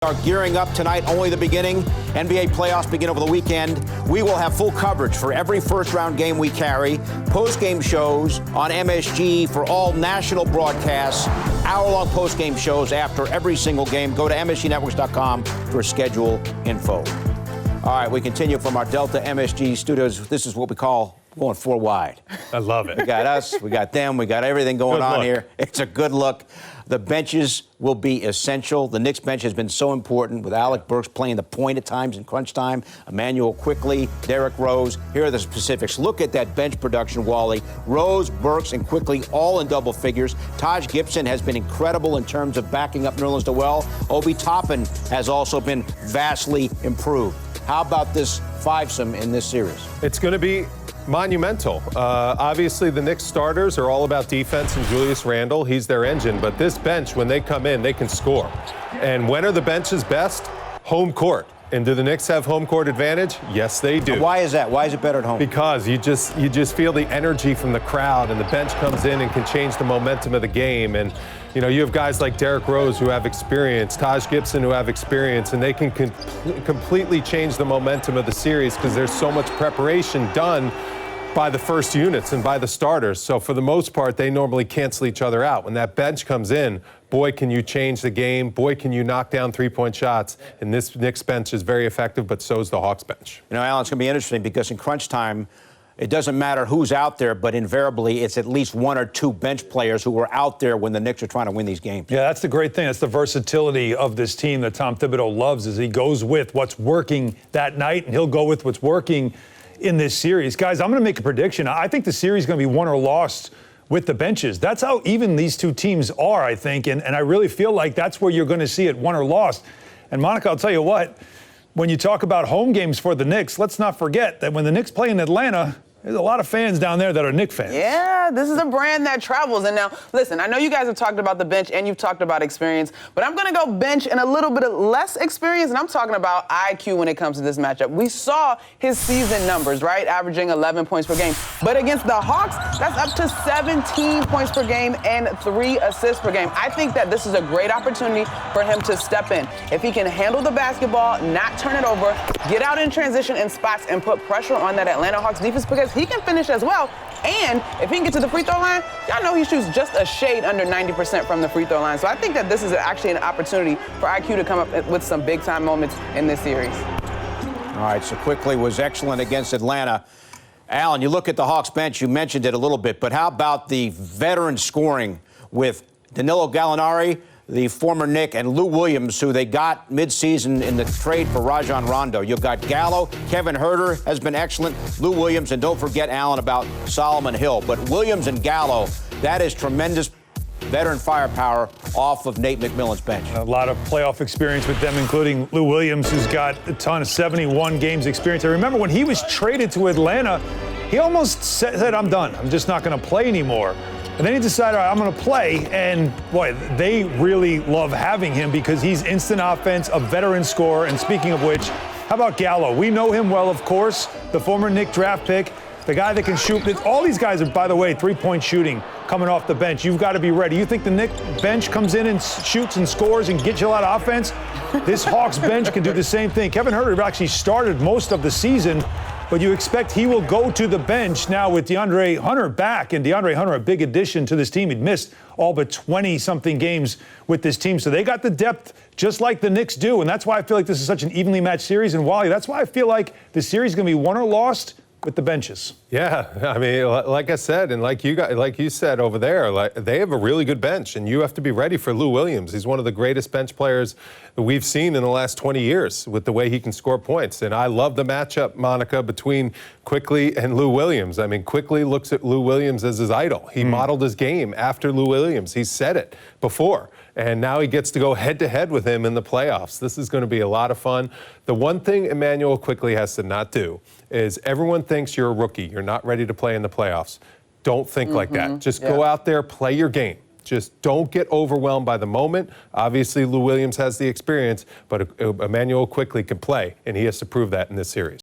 Are gearing up tonight, only the beginning. NBA playoffs begin over the weekend. We will have full coverage for every first-round game we carry, post-game shows on MSG for all national broadcasts, hour-long post-game shows after every single game. Go to MSGNetworks.com for schedule info. All right, we continue from our Delta MSG studios. This is what we call going four wide. I love it. We got us, we got them, we got everything going on here. It's a good look. The benches will be essential. The Knicks bench has been so important with Alec Burks playing the point at times in crunch time, Emmanuel Quickley, Derrick Rose. Here are the specifics. Look at that bench production, Wally. Rose, Burks, and Quickley all in double figures. Taj Gibson has been incredible in terms of backing up Nerlens Noel. Obi Toppin has also been vastly improved. How about this fivesome in this series? It's going to be monumental. Obviously, the Knicks starters are all about defense, and Julius Randle, he's their engine. But this bench, when they come in, they can score. And when are the benches best? Home court. And do the Knicks have home court advantage? Yes, they do. Why is that? Why is it better at home? Because you just feel the energy from the crowd, and the bench comes in and can change the momentum of the game. And you know, you have guys like Derrick Rose who have experience, Taj Gibson who have experience, and they can completely change the momentum of the series because there's so much preparation done by the first units and by the starters. So for the most part, they normally cancel each other out. When that bench comes in, boy, can you change the game. Boy, can you knock down three-point shots. And this Knicks bench is very effective, but so is the Hawks bench. You know, Alan, it's going to be interesting because in crunch time, it doesn't matter who's out there, but invariably it's at least one or two bench players who were out there when the Knicks are trying to win these games. Yeah, that's the great thing. That's the versatility of this team that Tom Thibodeau loves, is he goes with what's working that night, and he'll go with what's working in this series. Guys, I'm going to make a prediction. I think the series is going to be won or lost with the benches. That's how even these two teams are, I think, and I really feel like that's where you're going to see it, won or lost. And Monica, I'll tell you what, when you talk about home games for the Knicks, let's not forget that when the Knicks play in Atlanta, there's a lot of fans down there that are Knicks fans. Yeah, this is a brand that travels. And now, listen, I know you guys have talked about the bench and you've talked about experience, but I'm going to go bench and a little bit of less experience, and I'm talking about IQ when it comes to this matchup. We saw his season numbers, right, averaging 11 points per game. But against the Hawks, that's up to 17 points per game and 3 assists per game. I think that this is a great opportunity for him to step in. If he can handle the basketball, not turn it over, get out in transition in spots and put pressure on that Atlanta Hawks defense, because he can finish as well. And if he can get to the free throw line, y'all know he shoots just a shade under 90% from the free throw line. So I think that this is actually an opportunity for IQ to come up with some big-time moments in this series. All right, so Quickley was excellent against Atlanta. Alan, you look at the Hawks bench, you mentioned it a little bit, but how about the veteran scoring with Danilo Gallinari, the former Knick, and Lou Williams, who they got midseason in the trade for Rajon Rondo? You've got Gallo, Kevin Huerter has been excellent, Lou Williams, and don't forget, Alan, about Solomon Hill. But Williams and Gallo, that is tremendous veteran firepower off of Nate McMillan's bench. A lot of playoff experience with them, including Lou Williams, who's got a ton of 71 games experience. I remember when he was traded to Atlanta, he almost said, I'm done. I'm just not going to play anymore. And then he decided, all right, I'm going to play. And, boy, they really love having him because he's instant offense, a veteran scorer. And speaking of which, how about Gallo? We know him well, of course, the former Knick draft pick, the guy that can shoot. All these guys are, by the way, three-point shooting coming off the bench. You've got to be ready. You think the Knick bench comes in and shoots and scores and gets you a lot of offense? This Hawks bench can do the same thing. Kevin Huerter actually started most of the season, but you expect he will go to the bench now with DeAndre Hunter back. And DeAndre Hunter, a big addition to this team. He'd missed all but 20-something games with this team. So they got the depth just like the Knicks do. And that's why I feel like this is such an evenly matched series. And Wally, that's why I feel like the series is going to be won or lost with the benches. Yeah, I mean, like I said, and like you said over there, they have a really good bench, and you have to be ready for Lou Williams. He's one of the greatest bench players that we've seen in the last 20 years with the way he can score points. And I love the matchup, Monica, between Quickley and Lou Williams. I mean, Quickley looks at Lou Williams as his idol. He modeled his game after Lou Williams. He said it before. And now he gets to go head-to-head with him in the playoffs. This is going to be a lot of fun. The one thing Emmanuel Quickley has to not do is everyone thinks you're a rookie. You're not ready to play in the playoffs. Don't think like that. Just go out there, play your game. Just don't get overwhelmed by the moment. Obviously, Lou Williams has the experience, but Emmanuel Quickley can play, and he has to prove that in this series.